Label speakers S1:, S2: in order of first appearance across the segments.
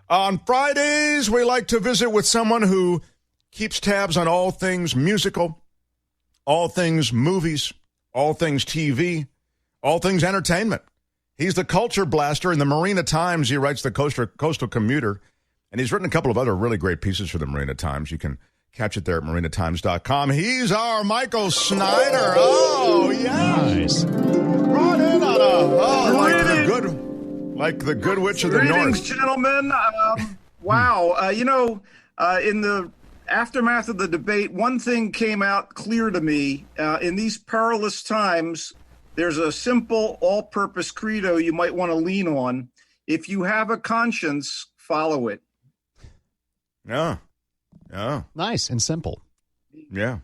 S1: On Fridays, we like to visit with someone who keeps tabs on all things musical, all things movies, all things TV, all things entertainment. He's the culture blaster in the Marina Times. He writes the Coastal Commuter, and he's written a couple of other really great pieces for the Marina Times. You can catch it there at marinatimes.com. He's our Michael Snyder. Oh, yeah.
S2: Nice.
S1: Brought in on like the good witch of the north.
S3: Greetings, gentlemen. Wow. In the aftermath of the debate, one thing came out clear to me. In these perilous times, there's a simple all-purpose credo you might want to lean on. If you have a conscience, follow it.
S1: Yeah.
S2: Nice and simple.
S1: Yeah.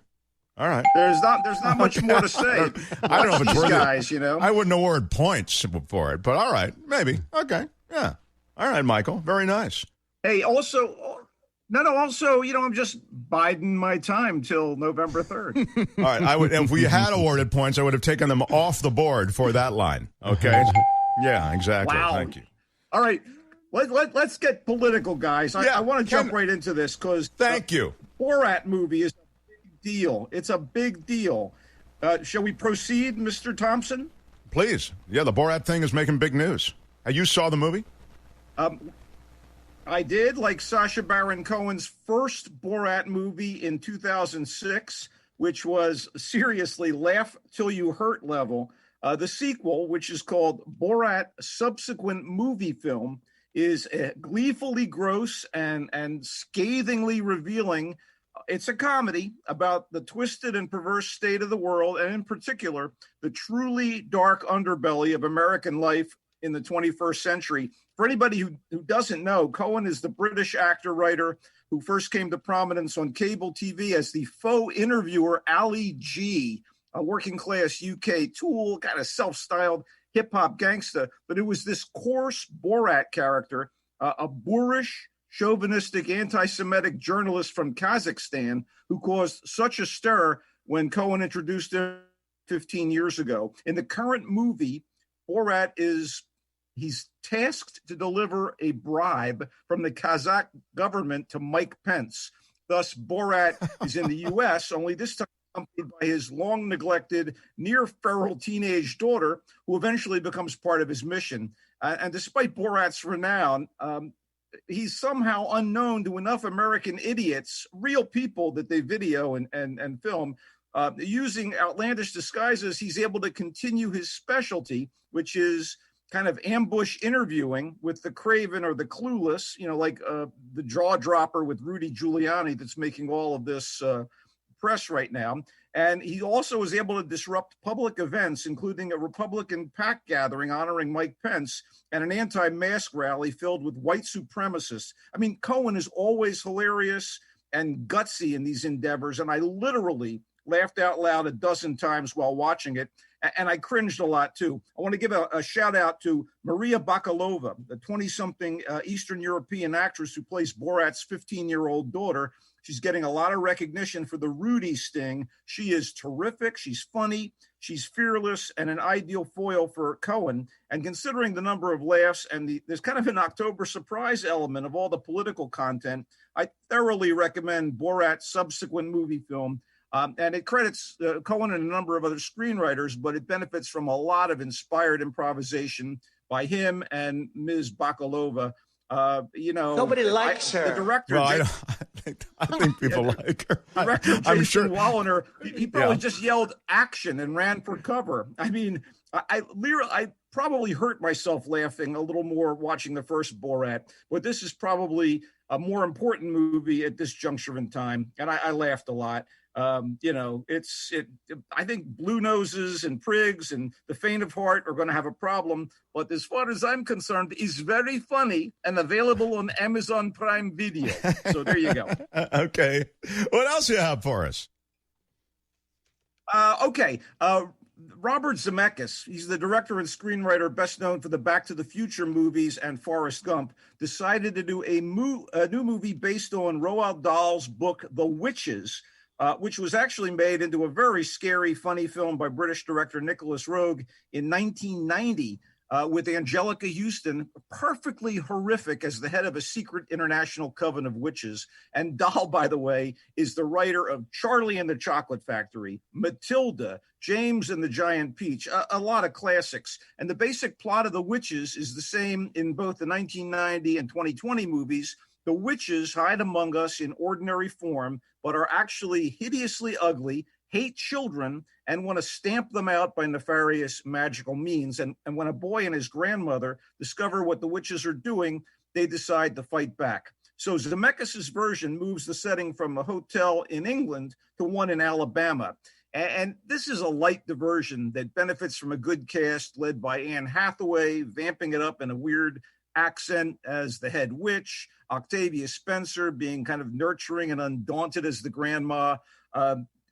S1: All right.
S3: There's not much more to say.
S1: I don't know if it's
S3: these
S1: worth
S3: guys,
S1: it. I wouldn't award points for it, but all right. Maybe. Okay. Yeah. All right, Michael. Very nice.
S3: Hey, also, I'm just biding my time till November 3rd.
S1: All right. If we had awarded points, I would have taken them off the board for that line. Okay. Yeah, exactly.
S3: Wow.
S1: Thank you.
S3: All right. Let's get political, guys. I want to jump right into this because
S1: thank you.
S3: Borat movie is a big deal. It's a big deal. Shall we proceed, Mr. Thompson?
S1: Please. Yeah, the Borat thing is making big news. You saw the movie?
S3: I did, like Sacha Baron Cohen's first Borat movie in 2006, which was seriously laugh till you hurt level. The sequel, which is called Borat Subsequent Movie Film, is gleefully gross and scathingly revealing. It's a comedy about the twisted and perverse state of the world, and in particular, the truly dark underbelly of American life in the 21st century. For anybody who doesn't know, Cohen is the British actor-writer who first came to prominence on cable TV as the faux interviewer Ali G, a working-class UK tool, kind of self-styled hip-hop gangster. But it was this coarse Borat character, a boorish, chauvinistic, anti-Semitic journalist from Kazakhstan who caused such a stir when Cohen introduced him 15 years ago. In the current movie, Borat he's tasked to deliver a bribe from the Kazakh government to Mike Pence. Thus, Borat is in the U.S., only this time accompanied by his long-neglected, near-feral teenage daughter, who eventually becomes part of his mission. And despite Borat's renown, he's somehow unknown to enough American idiots, real people that they video and film. Using outlandish disguises, he's able to continue his specialty, which is kind of ambush interviewing with the craven or the clueless, like the jaw dropper with Rudy Giuliani that's making all of this press right now. And he also was able to disrupt public events, including a Republican PAC gathering honoring Mike Pence and an anti-mask rally filled with white supremacists. I mean, Cohen is always hilarious and gutsy in these endeavors, and I literally laughed out loud a dozen times while watching it, and I cringed a lot too. I want to give a shout out to Maria Bakalova, the 20-something Eastern European actress who plays Borat's 15-year-old daughter. She's getting a lot of recognition for the Rudy sting. She is terrific. She's funny. She's fearless and an ideal foil for Cohen. And considering the number of laughs and there's kind of an October surprise element of all the political content, I thoroughly recommend Borat's subsequent movie film. And it credits Cohen and a number of other screenwriters, but it benefits from a lot of inspired improvisation by him and Ms. Bakalova.
S4: Nobody likes her.
S3: The director,
S1: I think people like her.
S3: Director
S1: I'm
S3: Jason
S1: sure.
S3: Wallner, he probably just yelled action and ran for cover. I mean, I probably hurt myself laughing a little more watching the first Borat, but this is probably a more important movie at this juncture in time, and I laughed a lot. I think blue noses and prigs and the faint of heart are going to have a problem. But as far as I'm concerned, it's very funny and available on Amazon Prime Video. So there you go.
S1: Okay. What else do you have for us?
S3: Robert Zemeckis, he's the director and screenwriter best known for the Back to the Future movies and Forrest Gump, decided to do a new movie based on Roald Dahl's book, The Witches, which was actually made into a very scary, funny film by British director Nicholas Roeg in 1990. with Angelica Houston, perfectly horrific as the head of a secret international coven of witches. And Dahl, by the way, is the writer of Charlie and the Chocolate Factory, Matilda, James and the Giant Peach, a lot of classics. And the basic plot of The Witches is the same in both the 1990 and 2020 movies. The witches hide among us in ordinary form, but are actually hideously ugly, hate children, and want to stamp them out by nefarious magical means. And when a boy and his grandmother discover what the witches are doing, they decide to fight back. So Zemeckis' version moves the setting from a hotel in England to one in Alabama. And this is a light diversion that benefits from a good cast led by Anne Hathaway, vamping it up in a weird accent as the head witch, Octavia Spencer being kind of nurturing and undaunted as the grandma,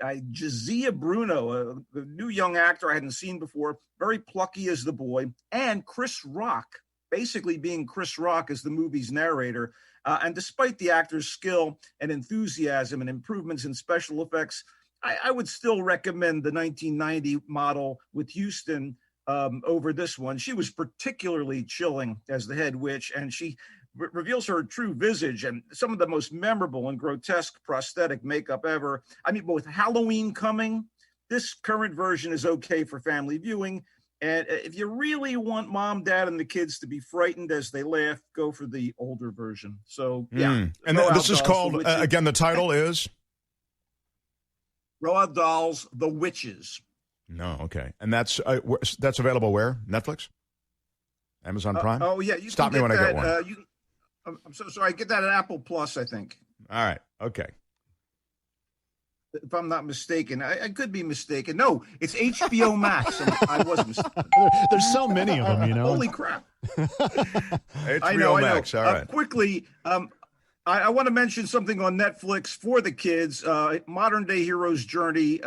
S3: Jazia Bruno, a new young actor I hadn't seen before, very plucky as the boy, and Chris Rock, basically being Chris Rock as the movie's narrator. And despite the actor's skill and enthusiasm and improvements in special effects, I would still recommend the 1990 model with Houston over this one. She was particularly chilling as the head witch, and she reveals her true visage and some of the most memorable and grotesque prosthetic makeup ever. I mean, with Halloween coming, this current version is okay for family viewing. And if you really want mom, dad, and the kids to be frightened as they laugh, go for the older version. So, yeah.
S1: And this is called, again, the title is?
S3: Roald Dahl's The Witches.
S1: No, okay. And that's available where? Netflix? Amazon Prime?
S3: Yeah. You
S1: Stop me when I get one.
S3: I'm so sorry. I get that at Apple Plus, I think.
S1: All right. Okay.
S3: If I'm not mistaken. I could be mistaken. No, it's HBO Max. I was mistaken.
S2: There's so many of them, you know.
S3: Holy crap.
S1: HBO Max. All right.
S3: Quickly, I want to mention something on Netflix for the kids, Modern Day Hero's Journey.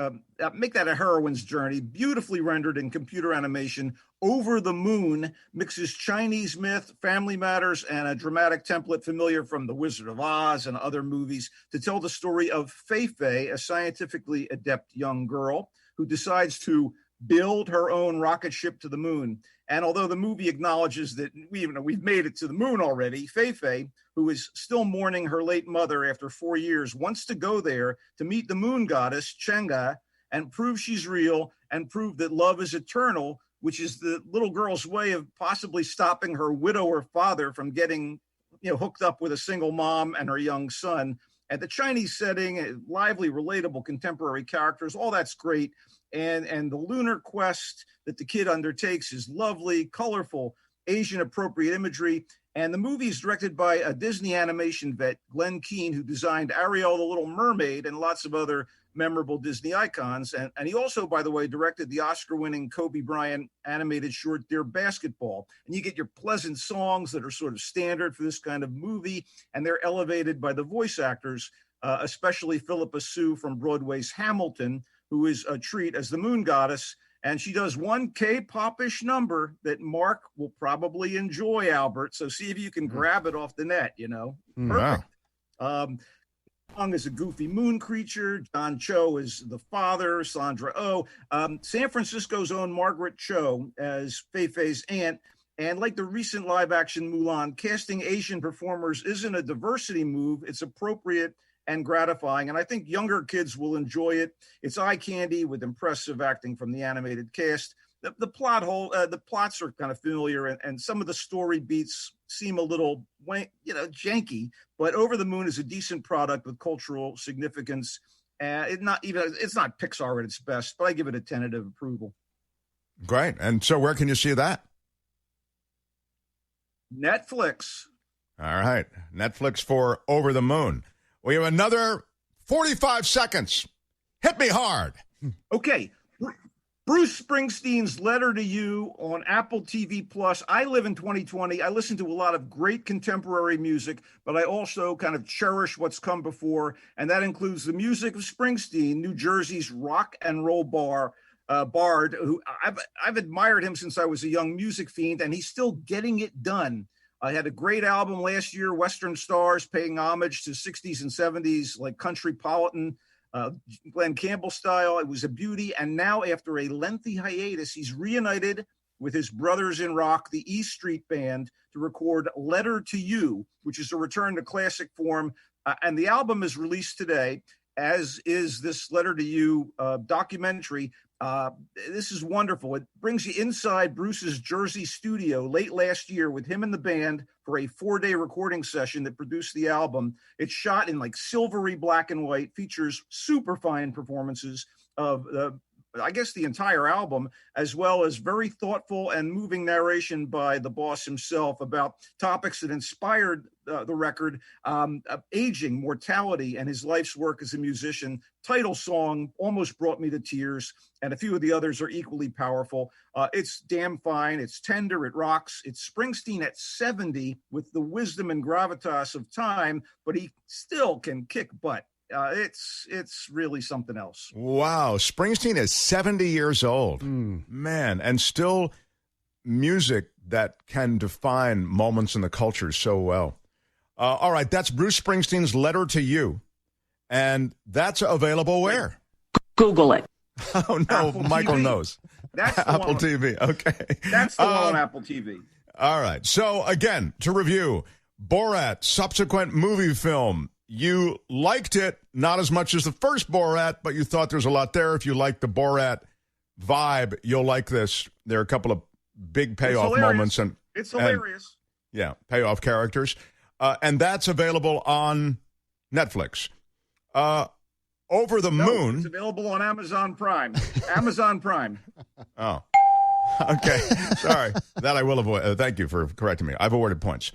S3: Make that a heroine's journey, beautifully rendered in computer animation. Over the Moon mixes Chinese myth, family matters, and a dramatic template familiar from The Wizard of Oz and other movies to tell the story of Fei Fei, a scientifically adept young girl who decides to build her own rocket ship to the moon. And although the movie acknowledges that we've made it to the moon already, Fei Fei, who is still mourning her late mother after 4 years, wants to go there to meet the moon goddess, Chang'e, and prove she's real and prove that love is eternal, which is the little girl's way of possibly stopping her widower father from getting, hooked up with a single mom and her young son. And the Chinese setting, lively, relatable, contemporary characters, all that's great. And the lunar quest that the kid undertakes is lovely, colorful, Asian-appropriate imagery. And the movie is directed by a Disney animation vet, Glenn Keane, who designed Ariel the Little Mermaid and lots of other memorable Disney icons. And he also, by the way, directed the Oscar-winning Kobe Bryant animated short Dear Basketball. And you get your pleasant songs that are sort of standard for this kind of movie, and they're elevated by the voice actors, especially Philippa Sue from Broadway's Hamilton, who is a treat as the moon goddess. And she does one K-pop-ish number that Mark will probably enjoy, Albert. So see if you can grab it off the net, Perfect.
S1: Wow.
S3: Hung is a goofy moon creature. John Cho is the father. Sandra Oh. San Francisco's own Margaret Cho as Fei Fei's aunt. And like the recent live-action Mulan, casting Asian performers isn't a diversity move. It's appropriate and gratifying, and I think younger kids will enjoy it. It's eye candy with impressive acting from the animated cast. The plots are kind of familiar, and some of the story beats seem a little, janky. But Over the Moon is a decent product with cultural significance. It's not Pixar at its best, but I give it a tentative approval.
S1: Great. And so, where can you see that?
S3: Netflix.
S1: All right, Netflix for Over the Moon. We have another 45 seconds. Hit me hard.
S3: Okay. Bruce Springsteen's Letter to You on Apple TV Plus. I live in 2020. I listen to a lot of great contemporary music, but I also kind of cherish what's come before, and that includes the music of Springsteen, New Jersey's rock and roll bard, who I've admired him since I was a young music fiend, and he's still getting it done. I had a great album last year, Western Stars, paying homage to 60s and 70s, like Countrypolitan, Glenn Campbell style. It was a beauty. And now, after a lengthy hiatus, he's reunited with his brothers in rock, the E Street Band, to record Letter to You, which is a return to classic form. And the album is released today, as is this Letter to You documentary. This is wonderful. It brings you inside Bruce's Jersey studio late last year with him and the band for a 4-day recording session that produced the album. It's shot in like silvery black and white, features super fine performances of I guess the entire album, as well as very thoughtful and moving narration by the boss himself about topics that inspired the record, aging, mortality, and his life's work as a musician. Title song almost brought me to tears, and a few of the others are equally powerful. It's damn fine. It's tender. It rocks. It's Springsteen at 70 with the wisdom and gravitas of time, but he still can kick butt. It's really something else.
S1: Wow. Springsteen is 70 years old. Man, and still music that can define moments in the culture so well. All right, that's Bruce Springsteen's Letter to You. And that's available where?
S5: Google it.
S1: Oh, no,
S3: Apple
S1: Michael
S3: TV.
S1: knows.
S3: That's the
S1: Apple
S3: one.
S1: TV, okay.
S3: That's the one on Apple TV.
S1: All right, so again, to review, Borat, subsequent movie film. You liked it, not as much as the first Borat, but you thought there's a lot there. If you like the Borat vibe, you'll like this. There are a couple of big payoff moments.
S3: It's hilarious.
S1: Yeah, payoff characters. And that's available on Netflix. Over the Moon.
S3: It's available on Amazon Prime. Amazon Prime.
S1: Oh, okay. Sorry. That I will avoid. Thank you for correcting me. I've awarded points.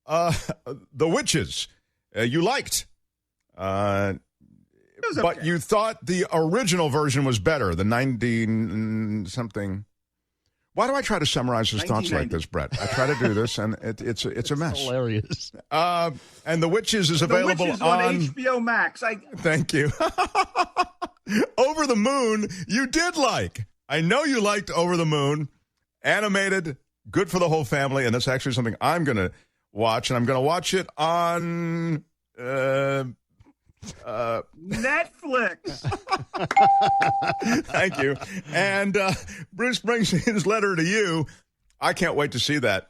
S1: The Witches, you liked, but you thought the original version was better, the 90-something. Why do I try to summarize his thoughts like this, Brett? I try to do this, and it's a mess.
S2: Hilarious.
S1: And The Witches is available
S3: on HBO Max.
S1: Thank you. Over the Moon, you did like. I know you liked Over the Moon. Animated, good for the whole family, and that's actually something I'm going to watch, and I'm going to watch it on
S3: Netflix.
S1: Thank you. And Bruce Springsteen's Letter to You, I can't wait to see that.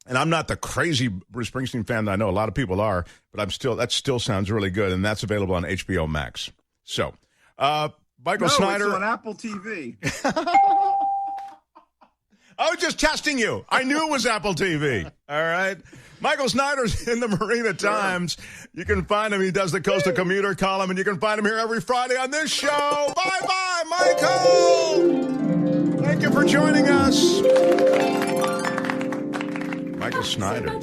S1: And I'm not the crazy Bruce Springsteen fan that I know a lot of people are, but that still sounds really good, and that's available on HBO Max. So, Michael Snyder.
S3: It's on Apple TV.
S1: I was just testing you. I knew it was Apple TV. All right. Michael Snyder's in the Marina Times. You can find him. He does the Coastal Commuter column, and you can find him here every Friday on this show. Bye-bye, Michael. Thank you for joining us. Michael Snyder.